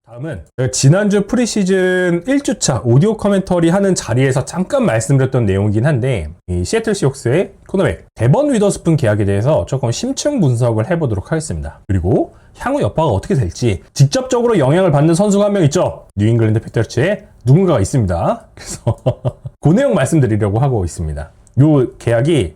다음은 지난주 프리시즌 1주차 오디오 커멘터리 하는 자리에서 잠깐 말씀드렸던 내용이긴 한데, 이 시애틀 시옥스의 코너백 데번 위더스푼 계약에 대해서 조금 심층 분석을 해보도록 하겠습니다. 그리고 향후 여파가 어떻게 될지 직접적으로 영향을 받는 선수가 한 명 있죠. 뉴잉글랜드 패트리어츠에 누군가가 있습니다. 그래서 그 내용 말씀드리려고 하고 있습니다. 요 계약이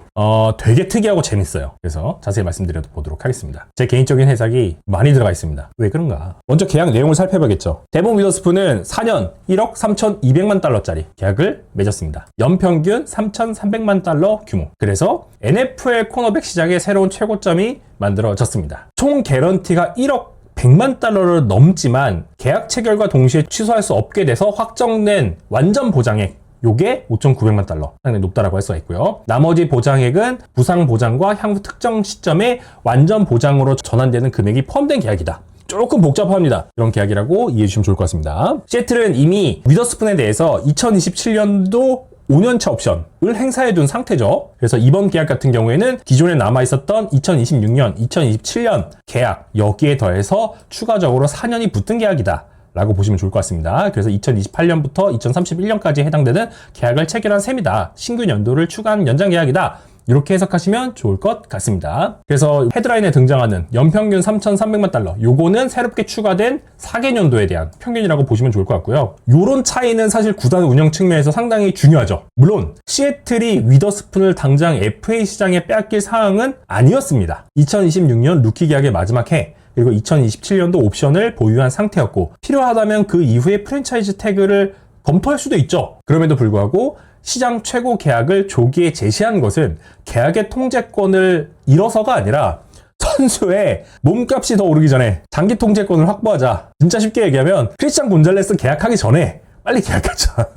되게 특이하고 재밌어요. 그래서 자세히 말씀드려 보도록 하겠습니다. 제 개인적인 해석이 많이 들어가 있습니다. 왜 그런가? 먼저 계약 내용을 살펴봐야겠죠. 데본 위더스푼은 4년 1억 3,200만 달러짜리 계약을 맺었습니다. 연평균 3,300만 달러 규모. 그래서 NFL 코너백 시장의 새로운 최고점이 만들어졌습니다. 총 개런티가 1억 100만 달러를 넘지만 계약 체결과 동시에 취소할 수 없게 돼서 확정된 완전 보장액, 요게 5,900만 달러, 상당히 높다라고 할 수가 있고요. 나머지 보장액은 부상 보장과 향후 특정 시점에 완전 보장으로 전환되는 금액이 포함된 계약이다. 조금 복잡합니다. 이런 계약이라고 이해해 주시면 좋을 것 같습니다. 시애틀은 이미 위더스푼에 대해서 2027년도 5년차 옵션을 행사해 둔 상태죠. 그래서 이번 계약 같은 경우에는 기존에 남아있었던 2026년, 2027년 계약, 여기에 더해서 추가적으로 4년이 붙은 계약이다 라고 보시면 좋을 것 같습니다. 그래서 2028년부터 2031년까지 해당되는 계약을 체결한 셈이다. 신규 연도를 추가한 연장 계약이다. 이렇게 해석하시면 좋을 것 같습니다. 그래서 헤드라인에 등장하는 연평균 3,300만 달러, 요거는 새롭게 추가된 4개년도에 대한 평균이라고 보시면 좋을 것 같고요. 요런 차이는 사실 구단 운영 측면에서 상당히 중요하죠. 물론 시애틀이 위더스푼을 당장 FA 시장에 빼앗길 상황은 아니었습니다. 2026년 루키 계약의 마지막 해, 그리고 2027년도 옵션을 보유한 상태였고, 필요하다면 그 이후에 프랜차이즈 태그를 검토할 수도 있죠. 그럼에도 불구하고 시장 최고 계약을 조기에 제시한 것은 계약의 통제권을 잃어서가 아니라 선수의 몸값이 더 오르기 전에 장기 통제권을 확보하자. 진짜 쉽게 얘기하면 크리스찬 곤잘레스 계약하기 전에 빨리 계약하자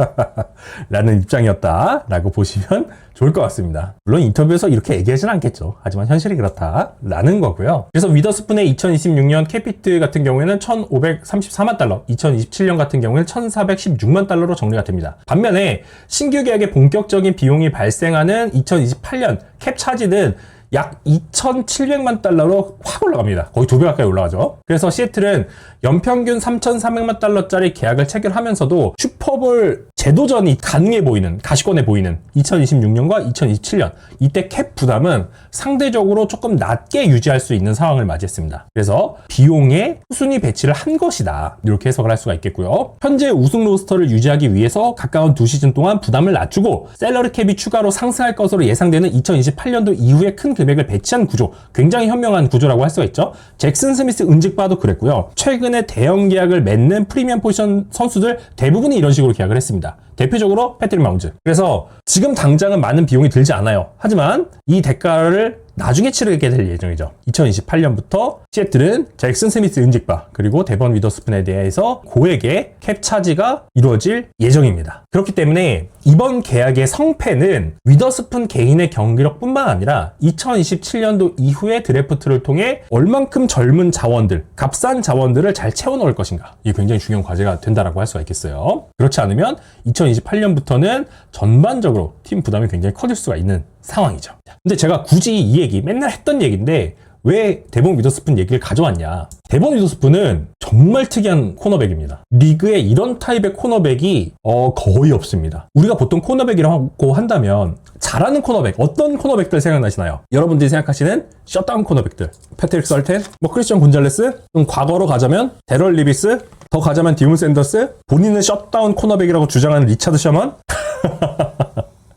라는 입장이었다 라고 보시면 좋을 것 같습니다. 물론 인터뷰에서 이렇게 얘기하지는 않겠죠. 하지만 현실이 그렇다 라는 거고요. 그래서 위더스푼의 2026년 캡히트 같은 경우에는 1,534만 달러, 2027년 같은 경우에는 1,416만 달러로 정리가 됩니다. 반면에 신규 계약의 본격적인 비용이 발생하는 2028년 캡 차지는 약 2,700만 달러로 확 올라갑니다. 거의 2배 가까이 올라가죠. 그래서 시애틀은 연평균 3,300만 달러짜리 계약을 체결하면서도 슈퍼볼 재도전이 가능해 보이는, 가시권해 보이는 2026년과 2027년, 이때 캡 부담은 상대적으로 조금 낮게 유지할 수 있는 상황을 맞이했습니다. 그래서 비용에 꾸준히 배치를 한 것이다. 이렇게 해석을 할 수가 있겠고요. 현재 우승 로스터를 유지하기 위해서 가까운 2시즌 동안 부담을 낮추고 셀러리 캡이 추가로 상승할 것으로 예상되는 2028년도 이후에 큰 금액을 배치한 구조, 굉장히 현명한 구조라고 할 수가 있죠. 잭슨 스미스 은직바도 그랬고요. 최근에 대형 계약을 맺는 프리미엄 포지션 선수들 대부분이 이런 식으로 계약을 했습니다. 대표적으로 패트릭 마운즈. 그래서 지금 당장은 많은 비용이 들지 않아요. 하지만 이 대가를 나중에 치르게 될 예정이죠. 2028년부터 시애틀은 잭슨 스미스 은직바, 그리고 데번 위더스푼에 대해서 고액의 캡 차지가 이루어질 예정입니다. 그렇기 때문에 이번 계약의 성패는 위더스푼 개인의 경기력뿐만 아니라 2027년도 이후의 드래프트를 통해 얼만큼 젊은 자원들, 값싼 자원들을 잘 채워넣을 것인가, 이게 굉장히 중요한 과제가 된다라고 할 수가 있겠어요. 그렇지 않으면 2028년부터는 전반적으로 팀 부담이 굉장히 커질 수가 있는 상황이죠. 근데 제가 굳이 이 얘기, 맨날 했던 얘기인데 왜 데본 위더스푼 얘기를 가져왔냐. 데본 위더스푼은 정말 특이한 코너백입니다. 리그에 이런 타입의 코너백이 거의 없습니다. 우리가 보통 코너백이라고 한다면 잘하는 코너백, 어떤 코너백들 생각나시나요? 여러분들이 생각하시는 셧다운 코너백들, 패트릭 설텐, 크리스천 곤잘레스, 과거로 가자면 데럴 리비스, 더 가자면 디온 샌더스, 본인은 셧다운 코너백이라고 주장하는 리차드 셔먼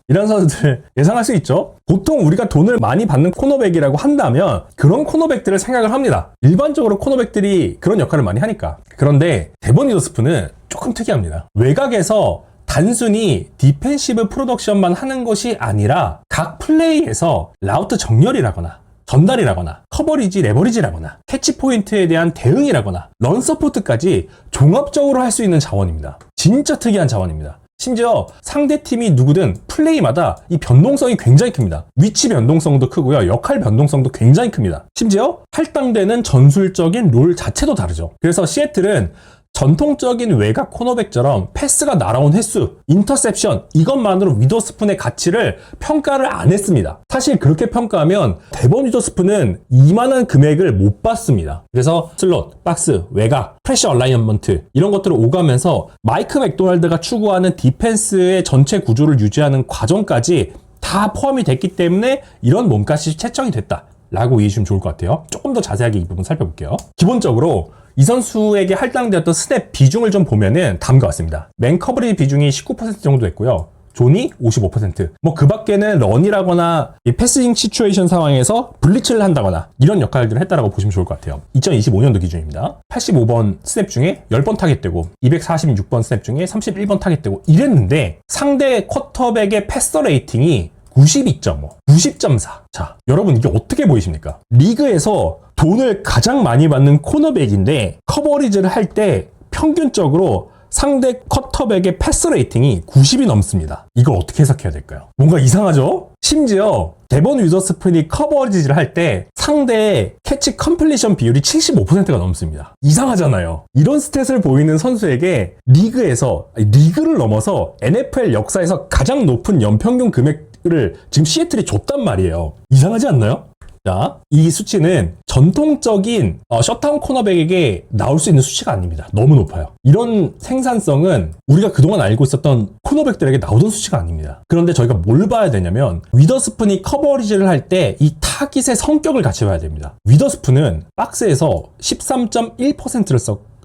이런 선수들 예상할 수 있죠. 보통 우리가 돈을 많이 받는 코너백이라고 한다면 그런 코너백들을 생각을 합니다. 일반적으로 코너백들이 그런 역할을 많이 하니까. 그런데 데본 위더스푼은 조금 특이합니다. 외곽에서 단순히 디펜시브 프로덕션만 하는 것이 아니라 각 플레이에서 라우트 정렬이라거나 전달이라거나 커버리지, 레버리지라거나 캐치 포인트에 대한 대응이라거나 런 서포트까지 종합적으로 할 수 있는 자원입니다. 진짜 특이한 자원입니다. 심지어 상대팀이 누구든 플레이마다 이 변동성이 굉장히 큽니다. 위치 변동성도 크고요. 역할 변동성도 굉장히 큽니다. 심지어 할당되는 전술적인 롤 자체도 다르죠. 그래서 시애틀은 전통적인 외곽 코너백처럼 패스가 날아온 횟수, 인터셉션 이것만으로 위더스푼의 가치를 평가를 안 했습니다. 사실 그렇게 평가하면 데본 위더스푼은 이만한 금액을 못 받습니다. 그래서 슬롯, 박스, 외곽, 프레셔 얼라이먼트 이런 것들을 오가면서 마이크 맥도날드가 추구하는 디펜스의 전체 구조를 유지하는 과정까지 다 포함이 됐기 때문에 이런 몸값이 채정이 됐다 라고 이해해 주시면 좋을 것 같아요. 조금 더 자세하게 이 부분 살펴볼게요. 기본적으로 이 선수에게 할당되었던 스냅 비중을 좀 보면은 다음과 같습니다. 맨 커버리지 비중이 19% 정도 됐고요. 존이 55%. 뭐 그 밖에는 런이라거나 이 패스ing 시츄에이션 상황에서 블리츠를 한다거나 이런 역할들을 했다라고 보시면 좋을 것 같아요. 2025년도 기준입니다. 85번 스냅 중에 10번 타겟되고 246번 스냅 중에 31번 타겟되고 이랬는데 상대 쿼터백의 패서 레이팅이 92.5, 90.4. 자, 여러분 이게 어떻게 보이십니까? 리그에서 돈을 가장 많이 받는 코너백인데 커버리지를 할 때 평균적으로 상대 쿼터백의 패스 레이팅이 90이 넘습니다. 이걸 어떻게 해석해야 될까요? 뭔가 이상하죠? 심지어 데본 위더스푼이 커버리지를 할 때 상대의 캐치 컴플리션 비율이 75%가 넘습니다. 이상하잖아요. 이런 스탯을 보이는 선수에게 리그를 넘어서 NFL 역사에서 가장 높은 연평균 금액을 지금 시애틀이 줬단 말이에요. 이상하지 않나요? 자, 이 수치는 전통적인 셧다운 코너백에게 나올 수 있는 수치가 아닙니다. 너무 높아요. 이런 생산성은 우리가 그동안 알고 있었던 코너백들에게 나오던 수치가 아닙니다. 그런데 저희가 뭘 봐야 되냐면 위더스푼이 커버리지를 할 때 이 타깃의 성격을 같이 봐야 됩니다. 위더스푼은 박스에서 13.1%를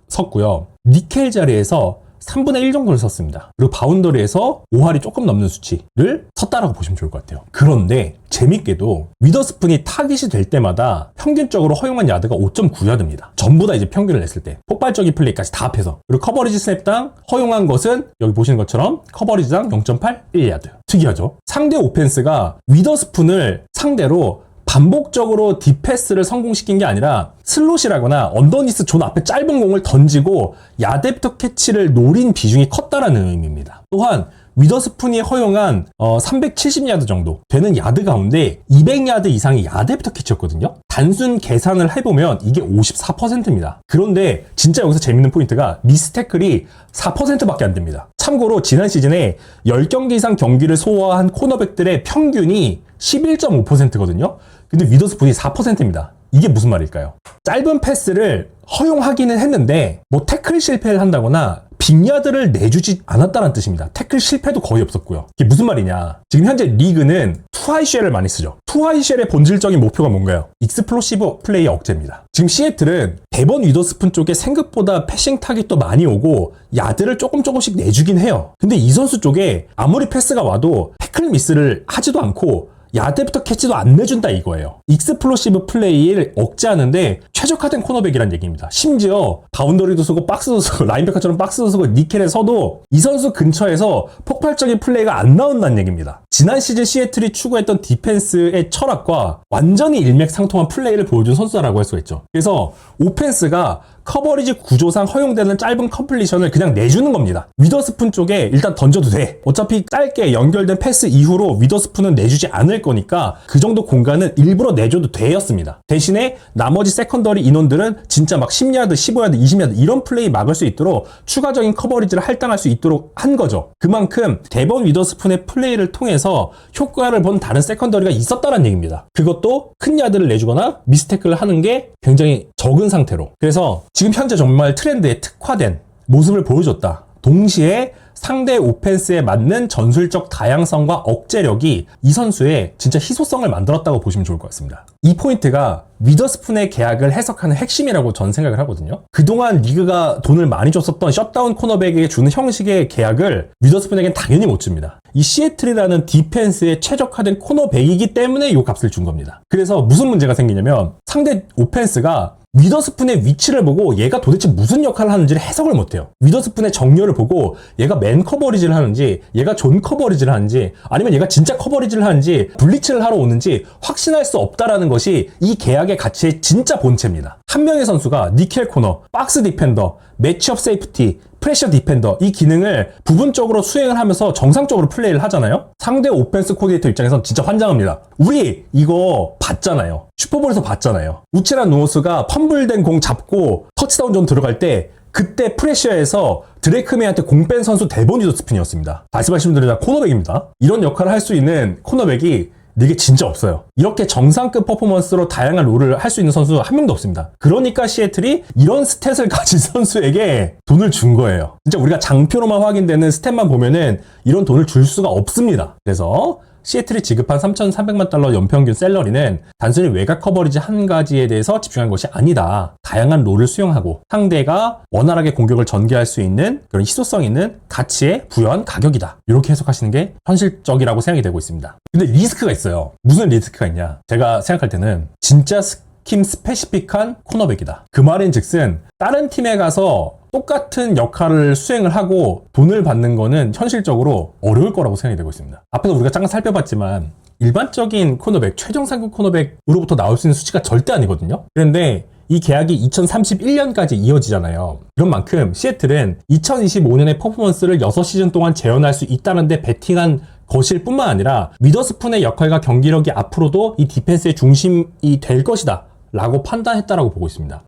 섰고요. 니켈 자리에서 3분의 1 정도를 썼습니다. 그리고 바운더리에서 5할이 조금 넘는 수치를 섰다라고 보시면 좋을 것 같아요. 그런데 재밌게도 위더스푼이 타깃이 될 때마다 평균적으로 허용한 야드가 5.9야드입니다. 전부 다 이제 평균을 냈을 때 폭발적인 플레이까지 다 합해서. 그리고 커버리지 스냅당 허용한 것은 여기 보시는 것처럼 커버리지당 0.8, 1야드. 특이하죠? 상대 오펜스가 위더스푼을 상대로 반복적으로 딥패스를 성공시킨 게 아니라 슬롯이라거나 언더니스 존 앞에 짧은 공을 던지고 야데프터 캐치를 노린 비중이 컸다라는 의미입니다. 또한 위더스푼이 허용한 370야드 정도 되는 야드 가운데 200야드 이상이 야데프터 캐치였거든요. 단순 계산을 해보면 이게 54%입니다. 그런데 진짜 여기서 재밌는 포인트가 미스 태클이 4%밖에 안 됩니다. 참고로 지난 시즌에 10경기 이상 경기를 소화한 코너백들의 평균이 11.5%거든요. 근데 위더스푼이 4%입니다. 이게 무슨 말일까요? 짧은 패스를 허용하기는 했는데 뭐 태클 실패를 한다거나 빅야드를 내주지 않았다는 뜻입니다. 태클 실패도 거의 없었고요. 이게 무슨 말이냐? 지금 현재 리그는 투하이쉘을 많이 쓰죠. 투하이쉘의 본질적인 목표가 뭔가요? 익스플로시브 플레이 억제입니다. 지금 시애틀은 데본 위더스푼 쪽에 생각보다 패싱 타깃도 많이 오고 야드를 조금씩 내주긴 해요. 근데 이 선수 쪽에 아무리 패스가 와도 태클 미스를 하지도 않고 야드부터 캐치도 안 내준다 이거예요. 익스플로시브 플레이를 억제하는데 최적화된 코너백이란 얘기입니다. 심지어 바운더리도 쓰고 박스도 쓰고 라인베커처럼 박스도 쓰고 니켈에 서도 이 선수 근처에서 폭발적인 플레이가 안 나온다는 얘기입니다. 지난 시즌 시애틀이 추구했던 디펜스의 철학과 완전히 일맥상통한 플레이를 보여준 선수라고 할 수가 있죠. 그래서 오펜스가 커버리지 구조상 허용되는 짧은 컴플리션을 그냥 내주는 겁니다. 위더스푼 쪽에 일단 던져도 돼. 어차피 짧게 연결된 패스 이후로 위더스푼은 내주지 않을 거니까 그 정도 공간은 일부러 내줘도 되었습니다. 대신에 나머지 세컨더리 인원들은 진짜 막 10야드, 15야드, 20야드 이런 플레이 막을 수 있도록 추가적인 커버리지를 할당할 수 있도록 한 거죠. 그만큼 데본 위더스푼의 플레이를 통해서 효과를 본 다른 세컨더리가 있었다는 얘기입니다. 그것도 큰 야드를 내주거나 미스테이크를 하는 게 굉장히 적은 상태로. 그래서 지금 현재 정말 트렌드에 특화된 모습을 보여줬다. 동시에 상대 오펜스에 맞는 전술적 다양성과 억제력이 이 선수의 진짜 희소성을 만들었다고 보시면 좋을 것 같습니다. 이 포인트가 위더스푼의 계약을 해석하는 핵심이라고 저는 생각을 하거든요. 그동안 리그가 돈을 많이 줬었던 셧다운 코너백에게 주는 형식의 계약을 위더스푼에겐 당연히 못 줍니다. 이 시애틀이라는 디펜스에 최적화된 코너백이기 때문에 이 값을 준 겁니다. 그래서 무슨 문제가 생기냐면 상대 오펜스가 위더스푼의 위치를 보고 얘가 도대체 무슨 역할을 하는지를 해석을 못해요. 위더스푼의 정렬을 보고 얘가 맨 커버리지를 하는지 얘가 존 커버리지를 하는지 아니면 얘가 진짜 커버리지를 하는지 블리츠를 하러 오는지 확신할 수 없다라는 것이 이 계약의 가치의 진짜 본체입니다. 한 명의 선수가 니켈 코너, 박스 디펜더, 매치업 세이프티, 프레셔 디펜더 이 기능을 부분적으로 수행을 하면서 정상적으로 플레이를 하잖아요. 상대 오펜스 코디네이터 입장에선 진짜 환장합니다. 우리 이거 봤잖아요. 슈퍼볼에서 봤잖아요. 우체란 누어스가 펌블된 공 잡고 터치다운 존 들어갈 때 그때 프레셔에서 드레이크 메이한테 공 뺀 선수 데본 위더스푼이었습니다. 말씀하신 분들은 다 코너백입니다. 이런 역할을 할 수 있는 코너백이 리그에 진짜 없어요. 이렇게 정상급 퍼포먼스로 다양한 롤을 할 수 있는 선수 한 명도 없습니다. 그러니까 시애틀이 이런 스탯을 가진 선수에게 돈을 준 거예요. 진짜 우리가 장표로만 확인되는 스탯만 보면은 이런 돈을 줄 수가 없습니다. 그래서 시애틀이 지급한 3,300만 달러 연평균 셀러리는 단순히 외곽 커버리지 한 가지에 대해서 집중한 것이 아니다. 다양한 롤을 수용하고 상대가 원활하게 공격을 전개할 수 있는 그런 희소성 있는 가치에 부여한 가격이다. 이렇게 해석하시는 게 현실적이라고 생각이 되고 있습니다. 근데 리스크가 있어요. 무슨 리스크가 있냐? 제가 생각할 때는 진짜 스킴 스페시픽한 코너백이다. 그 말인 즉슨 다른 팀에 가서 똑같은 역할을 수행을 하고 돈을 받는 거는 현실적으로 어려울 거라고 생각이 되고 있습니다. 앞에서 우리가 잠깐 살펴봤지만 일반적인 코너백, 최정 상급 코너백으로부터 나올 수 있는 수치가 절대 아니거든요. 그런데 이 계약이 2031년까지 이어지잖아요. 그런 만큼 시애틀은 2025년의 퍼포먼스를 6시즌 동안 재현할 수 있다는 데 베팅한 것일 뿐만 아니라 위더스푼의 역할과 경기력이 앞으로도 이 디펜스의 중심이 될 것이다 라고 판단했다라고 보고 있습니다.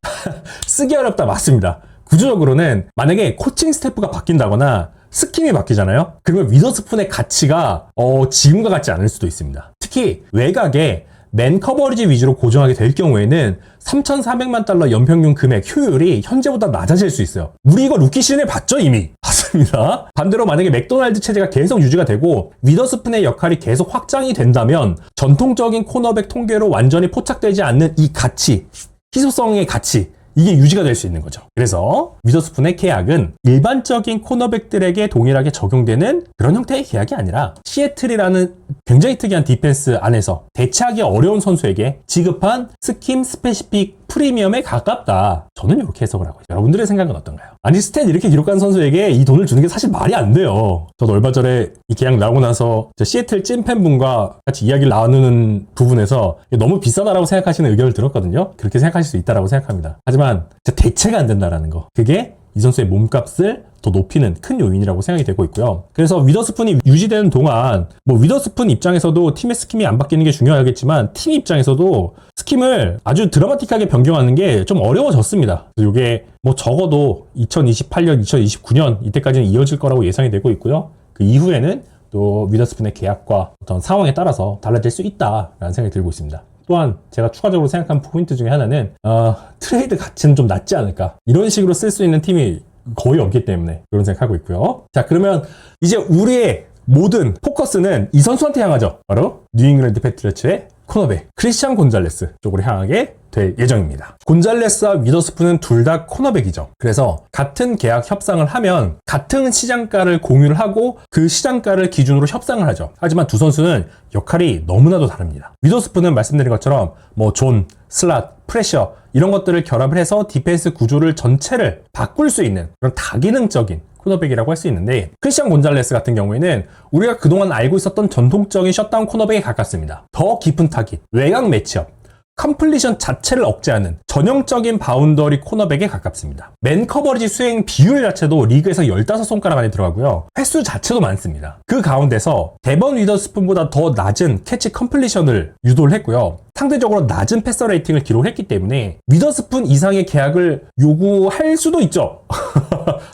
쓰기 어렵다 맞습니다. 구조적으로는 만약에 코칭 스태프가 바뀐다거나 스킴이 바뀌잖아요. 그러면 위더스푼의 가치가 지금과 같지 않을 수도 있습니다. 특히 외곽에 맨 커버리지 위주로 고정하게 될 경우에는 3,400만 달러 연평균 금액 효율이 현재보다 낮아질 수 있어요. 우리 이거 루키 시즌에 봤죠 이미? 봤습니다. 반대로 만약에 맥도날드 체제가 계속 유지가 되고 위더스푼의 역할이 계속 확장이 된다면 전통적인 코너백 통계로 완전히 포착되지 않는 이 가치, 희소성의 가치 이게 유지가 될 수 있는 거죠. 그래서 위더스푼의 계약은 일반적인 코너백들에게 동일하게 적용되는 그런 형태의 계약이 아니라 시애틀이라는 굉장히 특이한 디펜스 안에서 대체하기 어려운 선수에게 지급한 스킴 스페시픽 프리미엄에 가깝다. 저는 이렇게 해석을 하고 있어요. 여러분들의 생각은 어떤가요? 아니 스탯 이렇게 기록한 선수에게 이 돈을 주는 게 사실 말이 안 돼요. 저도 얼마 전에 이 계약 나오고 나서 시애틀 찐팬분과 같이 이야기를 나누는 부분에서 너무 비싸다라고 생각하시는 의견을 들었거든요. 그렇게 생각하실 수 있다라고 생각합니다. 하지만 대체가 안 된다라는 거. 그게 이 선수의 몸값을 더 높이는 큰 요인이라고 생각이 되고 있고요. 그래서 위더스푼이 유지되는 동안 위더스푼 입장에서도 팀의 스킴이 안 바뀌는 게 중요하겠지만 팀 입장에서도 스킴을 아주 드라마틱하게 변경하는 게 좀 어려워졌습니다. 그래서 이게 적어도 2028년, 2029년 이때까지는 이어질 거라고 예상이 되고 있고요. 그 이후에는 또 위더스푼의 계약과 어떤 상황에 따라서 달라질 수 있다라는 생각이 들고 있습니다. 또한 제가 추가적으로 생각한 포인트 중에 하나는 트레이드 가치는 좀 낮지 않을까 이런 식으로 쓸 수 있는 팀이 거의 없기 때문에 그런 생각하고 있고요. 자 그러면 이제 우리의 모든 포커스는 이 선수한테 향하죠. 바로 뉴잉글랜드 패트리어츠의 코너백 크리스찬 곤잘레스 쪽으로 향하게 될 예정입니다. 곤잘레스와 위더스푼은 둘 다 코너백이죠. 그래서 같은 계약 협상을 하면 같은 시장가를 공유를 하고 그 시장가를 기준으로 협상을 하죠. 하지만 두 선수는 역할이 너무나도 다릅니다. 위더스푼은 말씀드린 것처럼 존, 슬랏, 프레셔 이런 것들을 결합을 해서 디펜스 구조를 전체를 바꿀 수 있는 그런 다기능적인 코너백이라고 할 수 있는데 크리스찬 곤잘레스 같은 경우에는 우리가 그동안 알고 있었던 전통적인 셧다운 코너백에 가깝습니다. 더 깊은 타깃, 외곽 매치업, 컴플리션 자체를 억제하는 전형적인 바운더리 코너백에 가깝습니다. 맨 커버리지 수행 비율 자체도 리그에서 15손가락 안에 들어가고요. 횟수 자체도 많습니다. 그 가운데서 데번 위더스푼보다 더 낮은 캐치 컴플리션을 유도를 했고요. 상대적으로 낮은 패서 레이팅을 기록했기 때문에 위더스푼 이상의 계약을 요구할 수도 있죠.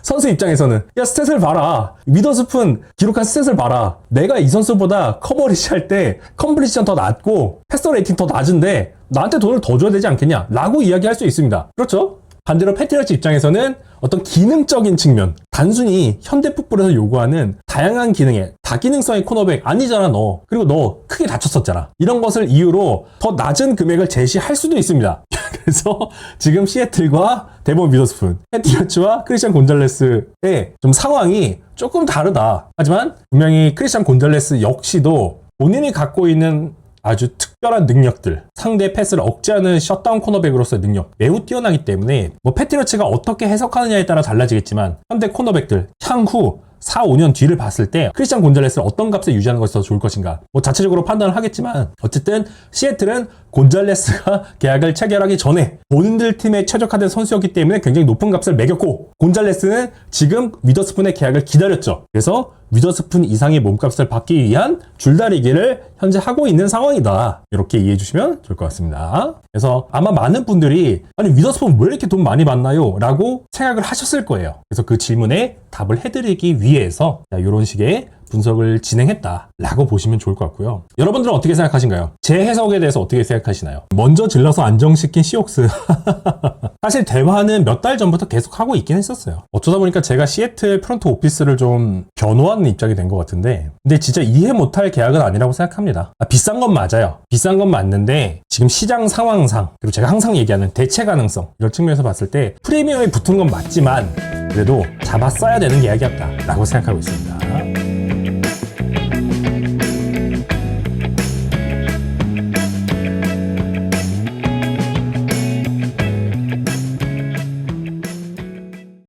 선수 입장에서는 야 스탯을 봐라. 위더스푼 기록한 스탯을 봐라. 내가 이 선수보다 커버리지 할 때 컴플리션 더 낮고 패서 레이팅 더 낮은데 나한테 돈을 더 줘야 되지 않겠냐 라고 이야기할 수 있습니다. 그렇죠? 반대로 패트리어츠 입장에서는 어떤 기능적인 측면, 단순히 현대 풋볼에서 요구하는 다양한 기능의 다기능성의 코너백 아니잖아 너. 그리고 너 크게 다쳤었잖아. 이런 것을 이유로 더 낮은 금액을 제시할 수도 있습니다. 그래서 지금 시애틀과 데본 위더스푼, 패트리어츠와 크리스찬 곤잘레스의 좀 상황이 조금 다르다. 하지만 분명히 크리스찬 곤잘레스 역시도 본인이 갖고 있는 아주 특별한 능력들, 상대 패스를 억제하는 셧다운 코너백으로서의 능력 매우 뛰어나기 때문에 패트리어츠가 어떻게 해석하느냐에 따라 달라지겠지만 현대 코너백들 향후 4, 5년 뒤를 봤을 때 크리스찬 곤잘레스를 어떤 값에 유지하는 것이 더 좋을 것인가 자체적으로 판단을 하겠지만 어쨌든 시애틀은 곤잘레스가 계약을 체결하기 전에 본인들 팀에 최적화된 선수였기 때문에 굉장히 높은 값을 매겼고 곤잘레스는 지금 위더스푼의 계약을 기다렸죠. 그래서 위더스푼 이상의 몸값을 받기 위한 줄다리기를 현재 하고 있는 상황이다. 이렇게 이해해 주시면 좋을 것 같습니다. 그래서 아마 많은 분들이 아니 위더스푼 왜 이렇게 돈 많이 받나요? 라고 생각을 하셨을 거예요. 그래서 그 질문에 답을 해드리기 위해서 이런 식의 분석을 진행했다라고 보시면 좋을 것 같고요. 여러분들은 어떻게 생각하신가요? 제 해석에 대해서 어떻게 생각하시나요? 먼저 질러서 안정시킨 시옥스. 사실 대화는 몇 달 전부터 계속 하고 있긴 했었어요. 어쩌다 보니까 제가 시애틀 프론트 오피스를 좀 변호하는 입장이 된 것 같은데, 근데 진짜 이해 못할 계약은 아니라고 생각합니다. 비싼 건 맞아요. 비싼 건 맞는데 지금 시장 상황상, 그리고 제가 항상 얘기하는 대체 가능성, 이런 측면에서 봤을 때 프리미엄이 붙은 건 맞지만 그래도 잡았어야 되는 계약이었다라고 생각하고 있습니다.